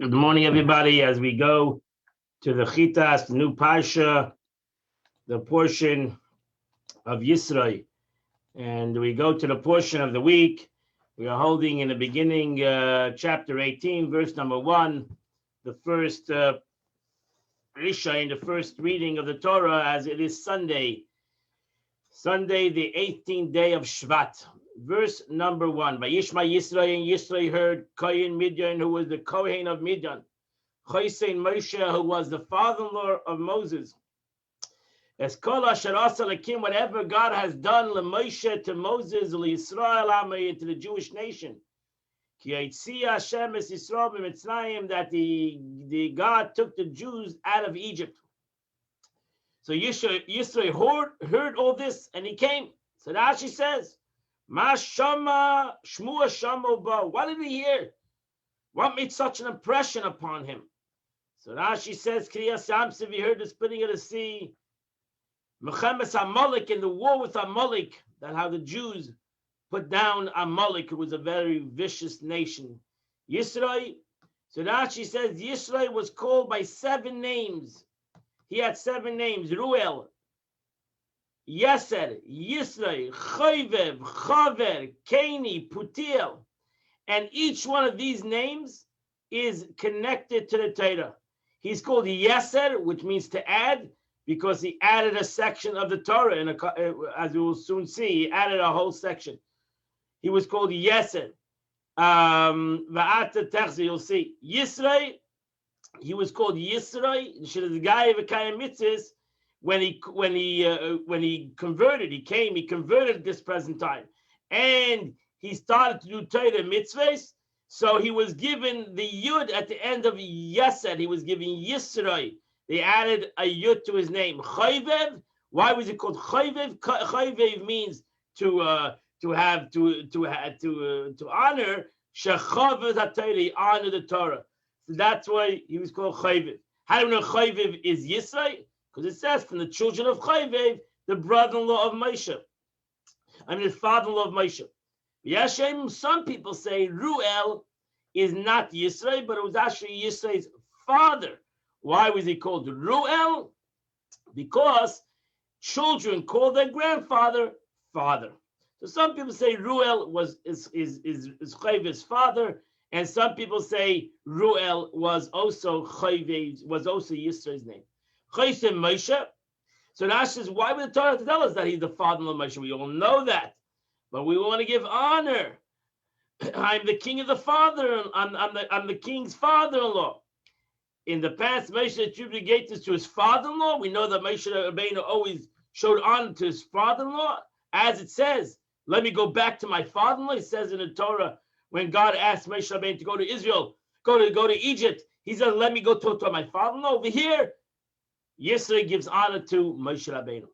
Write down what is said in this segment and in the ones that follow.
Good morning, everybody. As we go to the Chitas, the new Parsha, the portion of Yisro, and we go to the portion of the week. We are holding in the beginning, chapter 18, verse number 1, the first Risha in the first reading of the Torah, as it is Sunday, the 18th day of Shvat. Verse number 1. Vayishma Yisro, and Yisro heard Kohen Midian, who was the Kohen of Midian. Chosén Moshe, who was the father-in-law of Moses. As kol asher asa lakim, whatever God has done leMoshe to Moses, leYisrael Amay, to the Jewish nation. Ki yitzia Hashem es Yisrael b'Mitzrayim, that the God took the Jews out of Egypt. So Yisro heard all this and he came. So Rashi says, Ma shama shmua shamo ba. What did he hear? What made such an impression upon him? So Rashi says, Kriyas Yamsuf, he heard the splitting of the sea. Mechemes Amalek, in the war with Amalek, that how the Jews put down Amalek, who was a very vicious nation. Yisro, so Rashi says, Yisro was called by 7 names. He had 7 names: Ruel, Yeser, Yisro, Chovev, Chaver, Keni, Putiel. And each one of these names is connected to the Torah. He's called Yeser, which means to add, because he added a section of the Torah, and as we will soon see, he added a whole section. He was called Yeser. You'll see. Yisro, he was called Yisro. When he converted, he converted at this present time, and he started to do Torah mitzvahs. So he was given the Yud at the end of Yesed. He was given Yisro. They added a Yud to his name. Chovev. Why was it called Chovev? Chovev means to honor. Shechovev HaTorah, honor the Torah. So that's why he was called Chovev. How do we know Chovev is Yisro? Because it says from the children of Chovev, the brother-in-law of Moshe. The father-in-law of Moshe. Yeshem, some people say Ruel is not Yisro, but it was actually Yisro's father. Why was he called Ruel? Because children call their grandfather father. So some people say Ruel is Chayvev's father, and some people say Ruel was also Yisro's name. Chosén Moshe. So Rashi says, why would the Torah tell us that he's the father-in-law of Moshe? We all know that. But we want to give honor. I'm the king of the father. I'm the king's father-in-law. In the past, Moshe attributed this to his father-in-law. We know that Moshe Rabbeinu always showed honor to his father-in-law, as it says. Let me go back to my father-in-law. It says in the Torah, when God asked Moshe Rabbeinu to go to Israel, go to Egypt, he said, "Let me go talk to my father-in-law." Over here, Yisro gives honor to Moshe Rabbeinu.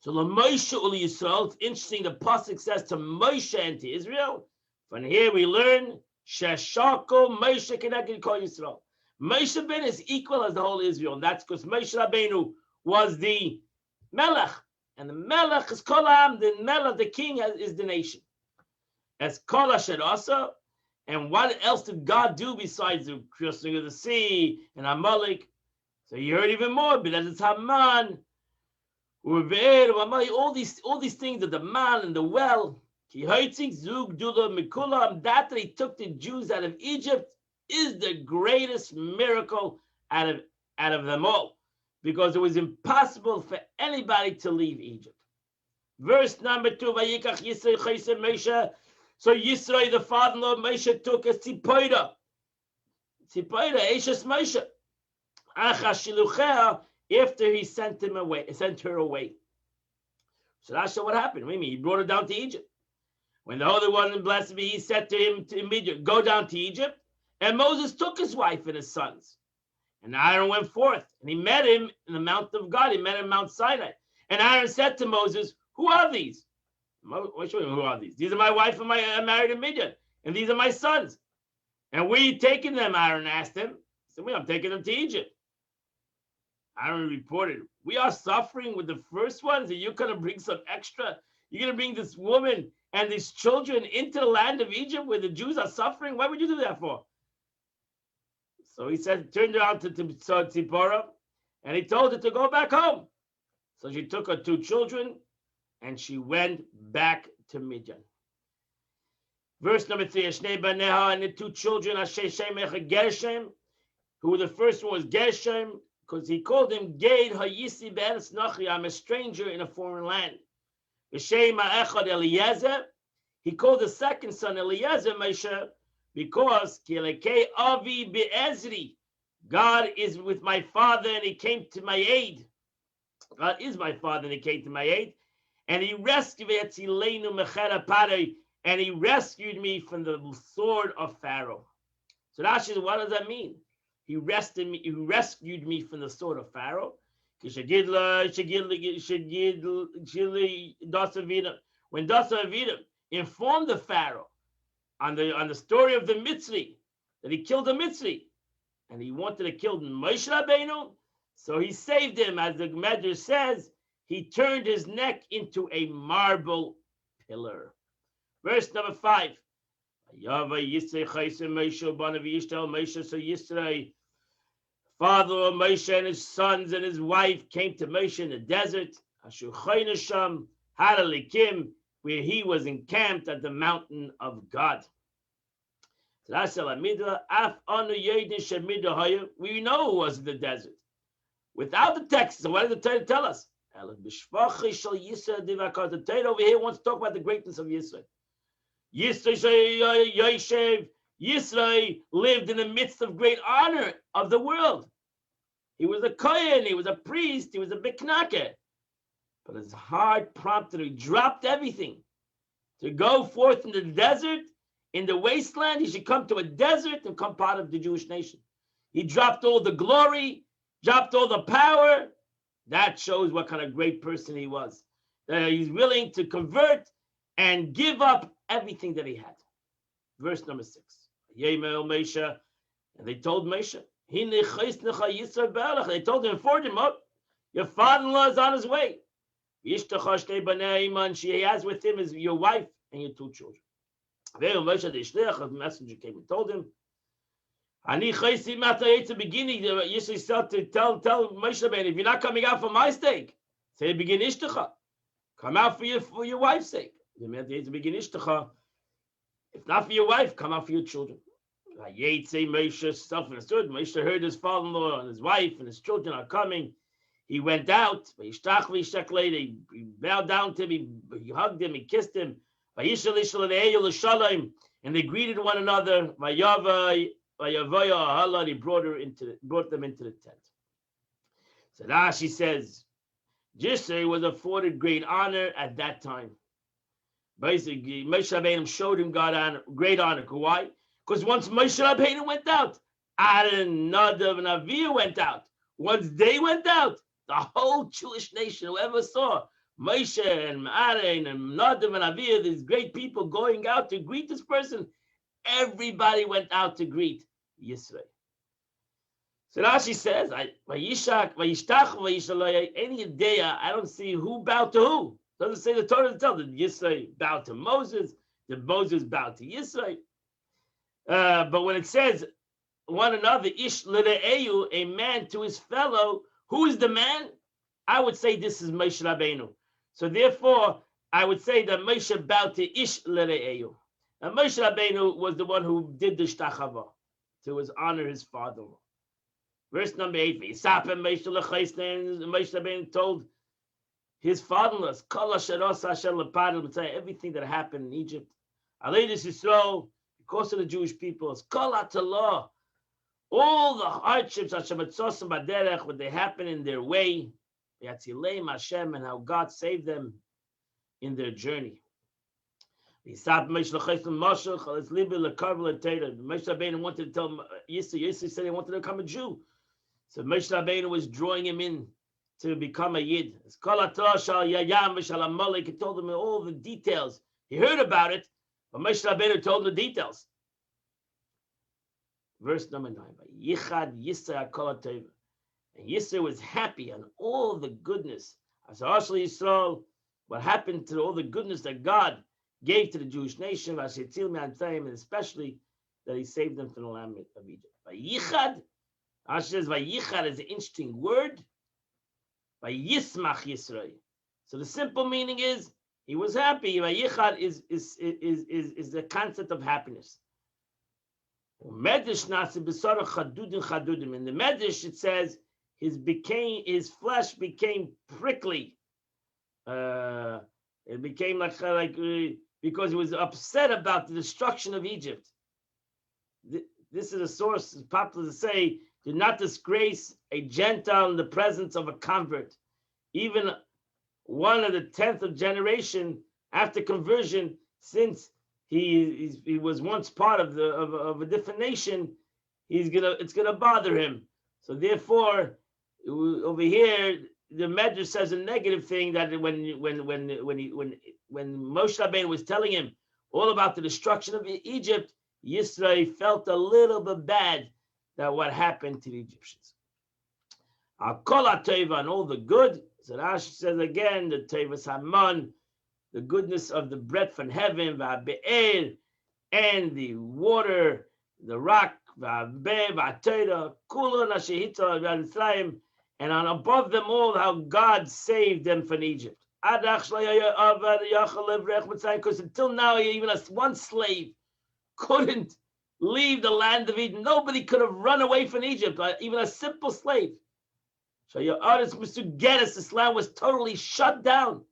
So Moshe Uli Yisrael, it's interesting, the pasuk says to Moshe and to Israel. From here we learn Sheshako Moshe Keneged Kol Yisrael. Moshe Rabbeinu is equal as the whole Israel, and that's because Moshe Rabbeinu was the Melech, and the Melech is Kolam, the Melech, the king is the nation. As Kol Asher Asa, and what else did God do besides the crossing of the sea and Amalek? So you heard even more, but as it's Haman, all these things of the man and the well, that he took the Jews out of Egypt is the greatest miracle out of them all, because it was impossible for anybody to leave Egypt. Verse number 2, Vayikach Yisro Chosén Moshe. So Yisro, the father-in-law of Moshe, took a Tzipora, Eshes Moshe, after he sent her away. So that's what happened. What do you mean? He brought her down to Egypt. When the Holy One, blessed be, he said to him immediately, go down to Egypt. And Moses took his wife and his sons. And Aaron went forth, and he met him in the mount of God. He met him in Mount Sinai. And Aaron said to Moses, who are these? Who are these? These are my wife and I married in Midian. And these are my sons. And where are you taking them? Aaron asked him. He said, I'm taking them to Egypt. Aaron reported, we are suffering with the first ones, and you're going to bring some extra. You're going to bring this woman and these children into the land of Egypt where the Jews are suffering? Why would you do that for? So he said, turned around to Tzipporah, and he told her to go back home. So she took her 2 children, and she went back to Midian. Verse number 3, Shnei Baneha, and the 2 children, Gershom, who the first one was Gershom, because he called him Gad Hayisi Be'eretz Nochi, I'm a stranger in a foreign land. V'shem ha'echad Eliezer, he called the second son Eliezer, Moshe, because Kilekei Avi Be'ezri, God is with my father and he came to my aid. God is my father and he came to my aid. And he rescued and he rescued me from the sword of Pharaoh. So that's just, what does that mean? He rescued me from the sword of Pharaoh. When Dasavida informed the Pharaoh on the story of the Mitzri, that he killed the Mitzri, and he wanted to kill Moshe Rabbeinu, so he saved him. As the Medrash says, he turned his neck into a marble pillar. Verse number 5. Father of Moshe and his sons and his wife came to Moshe in the desert, where he was encamped at the mountain of God. We know who was in the desert. Without the text, so what does the Torah tell us? The Torah over here wants to talk about the greatness of Yisrael. Yisrael lived in the midst of great honor of the world. He was a kohen, he was a priest, he was a biknake. But his heart prompted him, he dropped everything to go forth in the desert, in the wasteland. He should come to a desert and become part of the Jewish nation. He dropped all the glory, dropped all the power. That shows what kind of great person he was. That he's willing to convert and give up everything that he had. Verse number 6. And they told Moshe, they told him, informed him, your father-in-law is on his way. She has with him is your wife and your 2 children. The messenger came and told him, it's the beginning. Yisrael said to tell Moshe Rabbeinu, if you're not coming out for my sake, say begin Ishtecha. Come out for your wife's sake. Begin Ishtecha. If not for your wife, come out for your children. Moshe self-understood. Moshe heard his father-in-law and his wife and his children are coming. He went out. He bowed down to him. He hugged him. He kissed him. And they greeted one another. He brought them into the tent. So now she says, Yisrael was afforded great honor at that time. Basically, Moshe Rabbeinu showed him great honor. Why? Because once Moshe Rabbeinu went out, Aaron, Nadav, and Avihu went out. Once they went out, the whole Jewish nation, whoever saw Moshe and Aaron and Nadav and Avihu, these great people going out to greet this person, everybody went out to greet Yisrael. So now she says, any day I don't see who bowed to who. Doesn't say, the Torah doesn't tell that Yisrael bowed to Moses, that Moses bowed to Yisrael. But when it says one another, ish l're'eyu, a man to his fellow, who is the man? I would say this is Moshe Rabbeinu. So therefore, I would say that Moshe bowed to ish l're'eyu. And Moshe Rabbeinu was the one who did the shtachava, to honor his father. Verse number 8, Moshe Rabbeinu told his father-in-law, everything that happened in Egypt, because of the Jewish people, all the hardships, what they happen in their way, Hashem, and how God saved them in their journey. Moshe Rabbeinu wanted to tell Yisrael said he wanted to become a Jew. So Moshe Rabbeinu was drawing him in to become a Yid. He told him all the details. He heard about it, but Moshe Rabbeinu told him the details. Verse number 9. And Yisrael was happy on all the goodness. As Yisrael, what happened to all the goodness that God gave to the Jewish nation, and especially that he saved them from the land of Egypt. Vayichad, Rashi says Vayichad is an interesting word. Vayismach Yisrael. So the simple meaning is he was happy. Vayichad is the concept of happiness. In the Medrash it says his flesh became prickly. It became like because he was upset about the destruction of Egypt. This is a source, it's popular to say, do not disgrace a Gentile in the presence of a convert. Even one of the 10th of generation after conversion, since he was once part of a different nation, it's gonna bother him. So therefore, over here, the Medrash says a negative thing, that when Moshe Rabbeinu was telling him all about the destruction of Egypt, Yisrael felt a little bit bad that what happened to the Egyptians. Al kol ha'teva, and all the good. So Rashi says again, the tevas haman, the goodness of the bread from heaven, va'be'er, and the water, the rock, va'be, va'teira, kulon ha'shehita v'Mitzrayim, and on above them all, how God saved them from Egypt. Because until now, even as one slave couldn't leave the land of Eden. Nobody could have run away from Egypt, even a simple slave. So your artist was to get us. This land was totally shut down.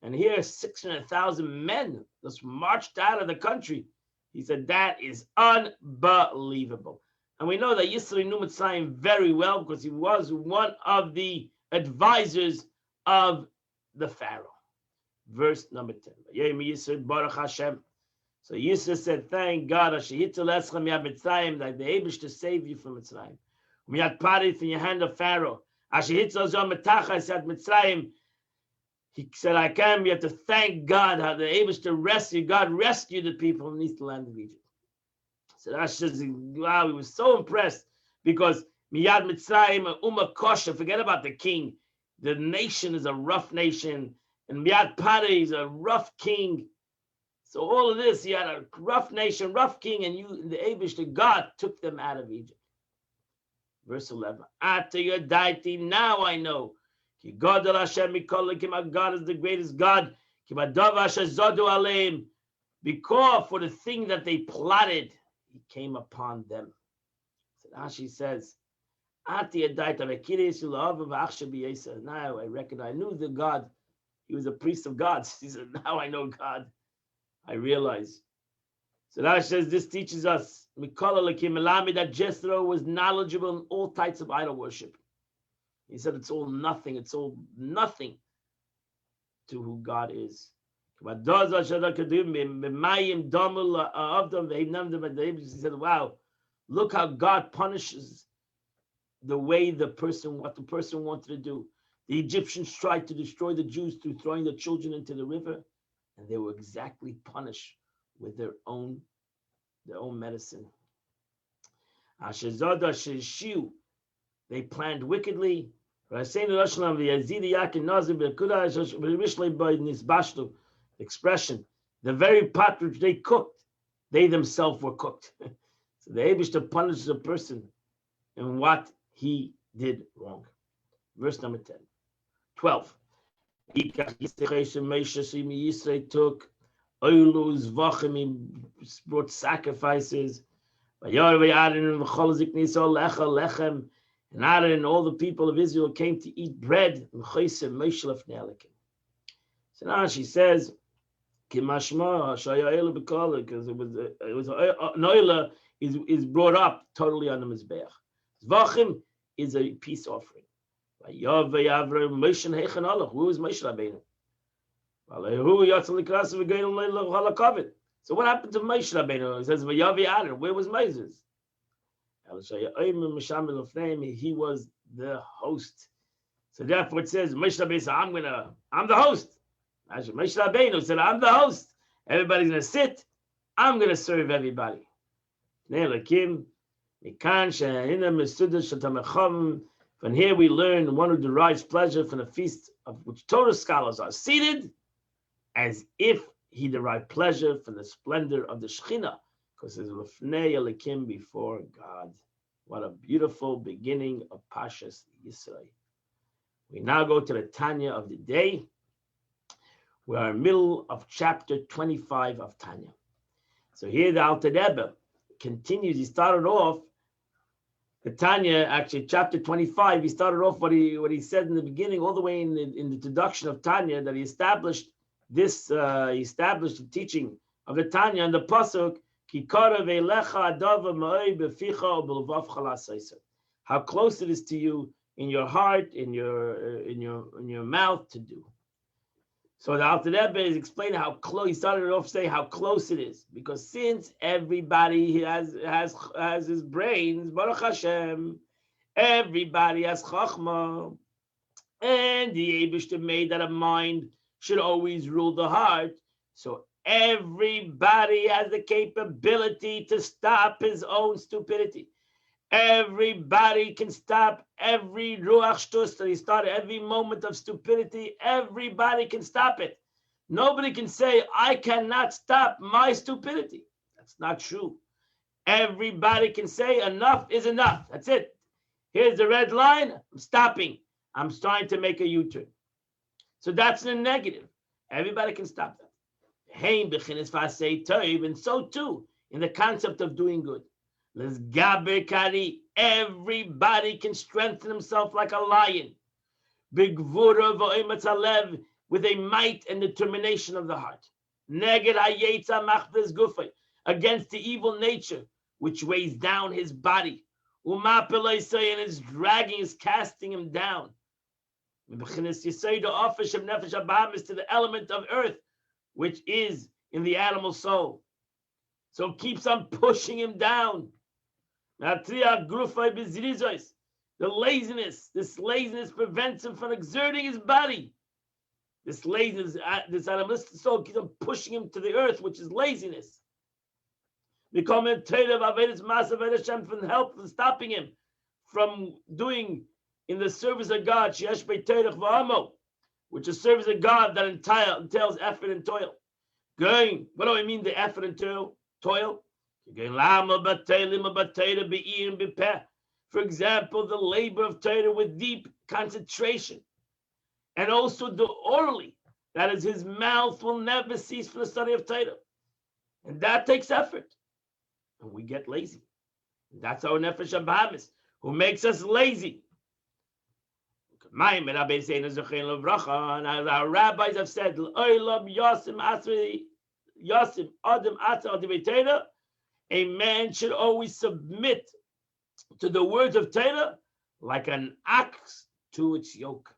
And here 600,000 men just marched out of the country. He said, that is unbelievable. And we know that Yisrael knew Mitzrayim very well because he was one of the advisors of the Pharaoh. Verse number 10. Baruch Hashem. So Yisrael said, thank God that the able to save you from Mitzrayim. From your hand of Pharaoh. He said, I can. We have to thank God how they're able to rescue. God rescued the people from the land of Egypt. So Rashi says, wow, he was so impressed because Miyad Mitzrayim, Umma Kosher, forget about the king. The nation is a rough nation, and Miyad Pari is a rough king. So all of this, he had a rough nation, rough king, and the Eibishter God took them out of Egypt. Verse 11. After your deity, now I know. God is the greatest God. Because for the thing that they plotted, he came upon them. So Rashi says, now I reckon I knew the God. He was a priest of gods. He said, now I know God. I realize. So Rashi says this teaches us that Jethro was knowledgeable in all types of idol worship. He said it's all nothing to who God is. He said, wow, look how God punishes what the person wanted to do. The Egyptians tried to destroy the Jews through throwing the children into the river, and they were exactly punished with their own medicine. They planned wickedly. The expression, the very pot which they cooked, they themselves were cooked. So the Eibishter punishes a person in what he did wrong. Verse number 10. 12. Yisrael took oilus, vachim, he brought sacrifices. And Aaron and all the people of Israel came to eat bread. So now she says, because it was an oiler is brought up totally on the Mizbeach. Zvachim is a peace offering. Who was Moshe Rabbeinu? So what happened to Moshe Rabbeinu? It says, where was Moses? He was the host. So therefore it says, Moshe Rabbeinu said, I'm the host. Moshe Rabbeinu said, I'm the host. Everybody's going to sit. I'm going to serve everybody. From here we learn one who derives pleasure from the feast of which Torah scholars are seated, as if he derived pleasure from the splendor of the Shekhinah, because it's Lefnei Elikim, before God. What a beautiful beginning of Pashas Yisrael. We now go to the Tanya of the day. We are in the middle of chapter 25 of Tanya. So here the Alter Rebbe continues. He started off the Tanya, actually chapter 25. He started off what he said in the beginning, all the way in the introduction of Tanya, that he established this. He established the teaching of the Tanya and the pasuk. How close it is to you in your heart, in your mouth to do. So the Alter Rebbe is explaining how close. He started off saying how close it is, because since everybody has his brains, Baruch Hashem, everybody has chachma, and the Eibishter made that a mind should always rule the heart. So everybody has the capability to stop his own stupidity. Everybody can stop every ruach shtus that he started, every moment of stupidity. Everybody can stop it. Nobody can say, I cannot stop my stupidity. That's not true. Everybody can say, enough is enough. That's it. Here's the red line. I'm stopping. I'm trying to make a U-turn. So that's the negative. Everybody can stop that. And so too, in the concept of doing good. Everybody can strengthen himself like a lion, with a might and determination of the heart, against the evil nature which weighs down his body, and is dragging, is casting him down, to the element of earth which is in the animal soul. So it keeps on pushing him down. The laziness, this laziness prevents him from exerting his body. This laziness, this animalistic soul keeps on pushing him to the earth, which is laziness. Becoming from help from stopping him from doing in the service of God, which is service of God that entails effort and toil. Going, what do I mean the effort and toil? For example, the labor of Torah with deep concentration, and also the orally, that is, his mouth will never cease for the study of Torah, and that takes effort, and we get lazy. And that's our nefesh habahamis, who makes us lazy. And our rabbis have said, a man should always submit to the words of Torah like an ox to its yoke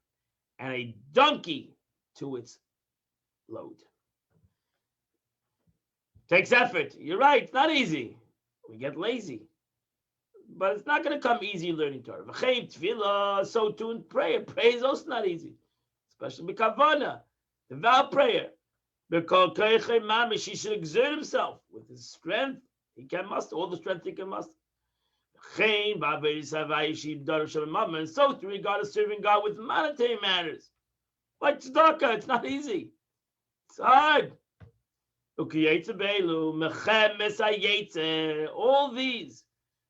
and a donkey to its load. Takes effort. You're right. It's not easy. We get lazy. But it's not going to come easy learning Torah. So too in prayer. Prayer is also not easy. Especially with kavana, devout prayer. Because he should exert himself with his strength. He can muster all the strength he can muster. And so to regard serving God with monetary matters. Like tzedakah, it's not easy. It's hard. All these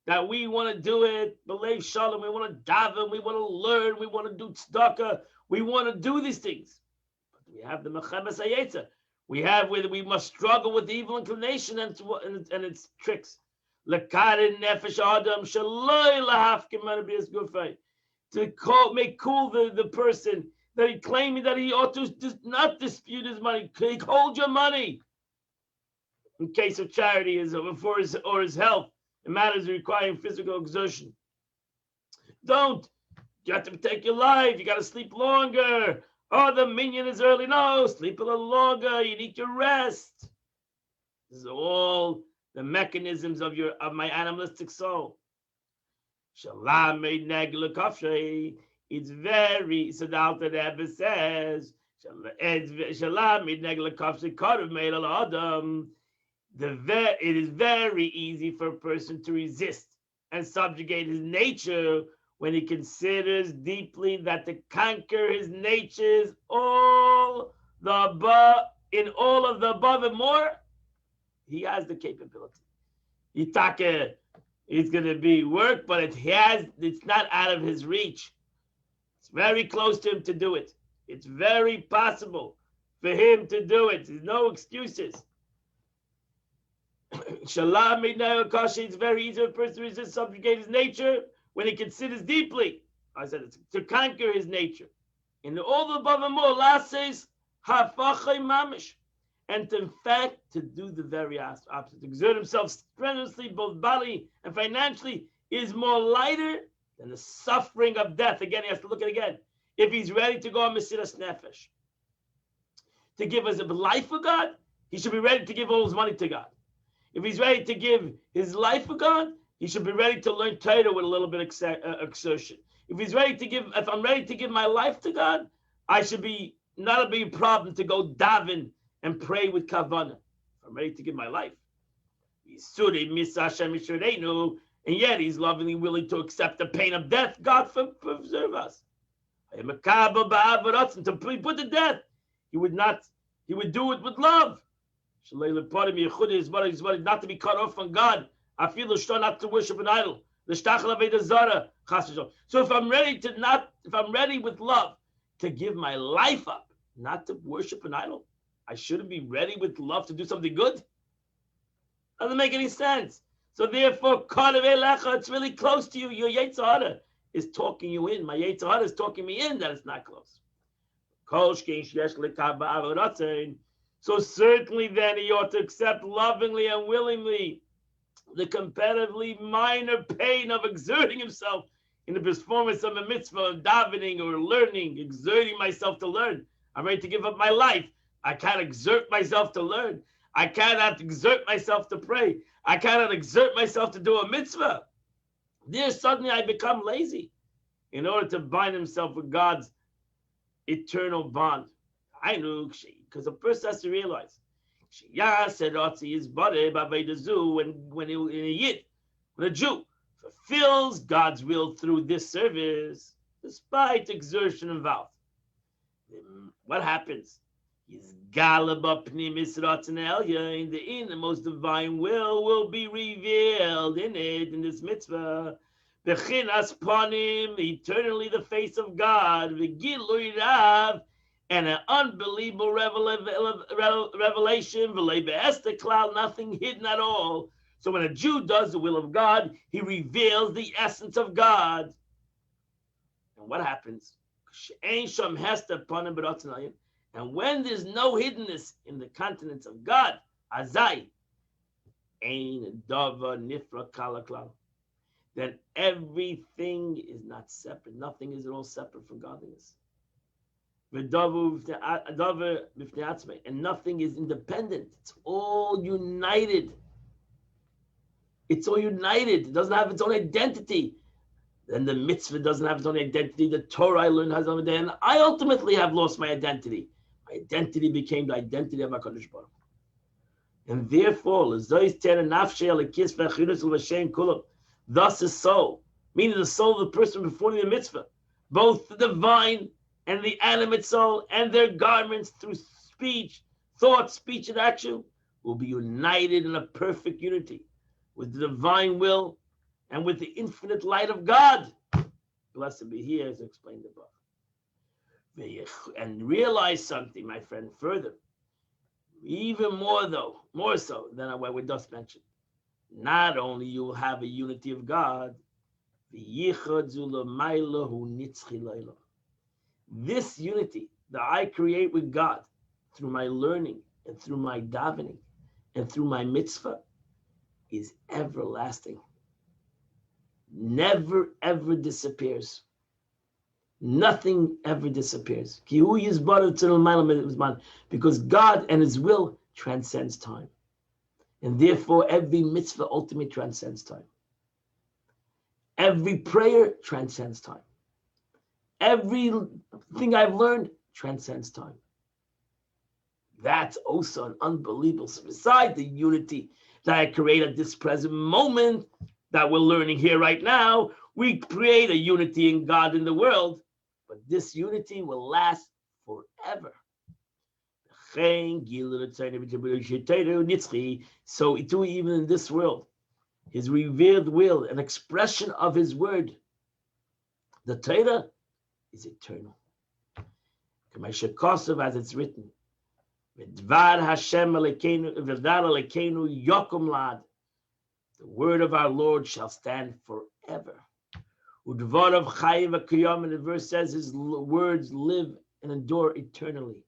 that we want to do it, believe shalom, we want to daven, we want to learn, we want to do tzedakah, we want to do these things. But we have the mechemes hayetzer. We have where we must struggle with the evil inclination and its tricks. To make cool the person that he claiming that he ought to not dispute his money. Hold your money. In case of charity or his health, in matters requiring physical exertion. Don't. You have to take your life. You got to sleep longer. Oh, the minyan is early. No, sleep a little longer. You need to rest. This is all the mechanisms of my animalistic soul. Shalom made negla kafshay. It's very, so the Alter Rebbe says, Shalom made negla kafshay karav made al adam. It is very easy for a person to resist and subjugate his nature when he considers deeply that to conquer his nature is all the above, in all of the above and more, he has the capability. Itake, it's going to be work, but it's not out of his reach. It's very close to him to do it. It's very possible for him to do it. There's no excuses. Shalom Kashi, it's very easy for a person to resist, subjugate his nature when he considers deeply. I said it's to conquer his nature. In all the above and more, Allah says, Hafachai mamish. And to, in fact, to do the very opposite. To exert himself strenuously, both bodily and financially, is more lighter than the suffering of death. Again, he has to look at it again. If he's ready to go on Mesiras Nefesh, to give us a life for God, he should be ready to give all his money to God. If he's ready to give his life for God, he should be ready to learn Torah with a little bit of exertion. If I'm ready to give my life to God, I should be not a big problem to go daven and pray with kavanah. I'm ready to give my life. And yet he's lovingly willing to accept the pain of death. God preserve us. To put to death, he would do it with love. Not to be cut off from God. I feel not to worship an idol. So if I'm ready with love to give my life up, not to worship an idol, I shouldn't be ready with love to do something good? Doesn't make any sense. So therefore, it's really close to you. Your Yetzer Hara is talking you in. My Yetzer Hara is talking me in that it's not close. So certainly then he ought to accept lovingly and willingly the comparatively minor pain of exerting himself in the performance of a mitzvah of davening or learning, exerting myself to learn. I'm ready to give up my life. I can't exert myself to learn. I cannot exert myself to pray. I cannot exert myself to do a mitzvah. There suddenly I become lazy in order to bind himself with God's eternal bond. I know, because a person has to realize, when a Jew fulfills God's will through this service, despite exertion involved, what happens? His galaba pnimis ratzanelia in the most divine will be revealed in it, in this mitzvah. Bechinas panim, eternally the face of God, v'gilui rav, and an unbelievable revelation, nothing hidden at all. So when a Jew does the will of God, he reveals the essence of God. And what happens? And when there's no hiddenness in the countenance of God, azai, then everything is not separate. Nothing is at all separate from godliness. And nothing is independent. It's all united. It's all united. It doesn't have its own identity. Then the mitzvah doesn't have its own identity. The Torah I learned has its own identity. And I ultimately have lost my identity. My identity became the identity of HaKadosh Baruch Hu. And therefore, thus the soul, meaning the soul of the person performing the mitzvah, both the divine and the animate soul and their garments through speech, thought, speech, and action will be united in a perfect unity with the divine will and with the infinite light of God. Blessed be He, as explained above. And realize something, my friend, further, even more so than what we just mentioned. Not only you will have a unity of God, this unity that I create with God through my learning and through my davening and through my mitzvah is everlasting. Never ever disappears. Nothing ever disappears. Because God and His will transcends time. And therefore every mitzvah ultimately transcends time. Every prayer transcends time. Everything I've learned transcends time. That's also an unbelievable. So besides the unity that I create at this present moment that we're learning here right now, we create a unity in God in the world, but this unity will last forever. So too, even in this world, his revealed will, an expression of his word. The Torah is eternal. As it's written, V'dvar Hashem Elokeinu v'dvar Elokeinu yokum lad. The word of our Lord shall stand forever. Udvarav chayim v'kiyam, and the verse says his words live and endure eternally.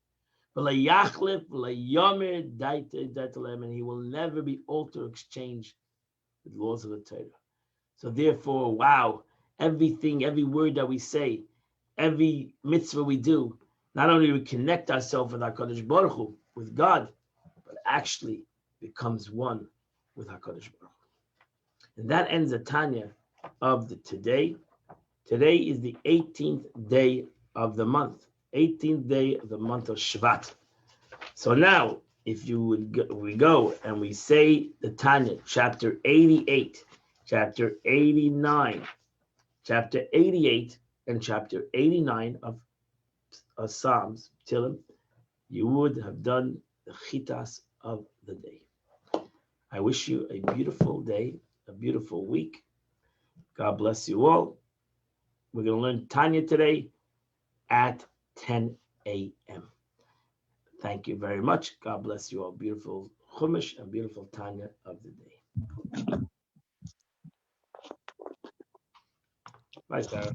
V'layachlif v'layomer daita, and he will never be altered or exchanged with laws of the Torah. So therefore, wow, everything, every word that we say, every mitzvah we do, not only we connect ourselves with HaKadosh Baruch Hu, with God, but actually becomes one with HaKadosh Baruch Hu. And that ends the Tanya of the today. Today is the 18th day of the month, 18th day of the month of Shvat. So now, if you would we go and we say the Tanya, chapter 88, chapter 89, chapter 88, and chapter 89 of Psalms, Tillim, you would have done the chitas of the day. I wish you a beautiful day, a beautiful week. God bless you all. We're going to learn Tanya today at 10 a.m. Thank you very much. God bless you all. Beautiful Chumash and beautiful Tanya of the day. Bye, Sarah.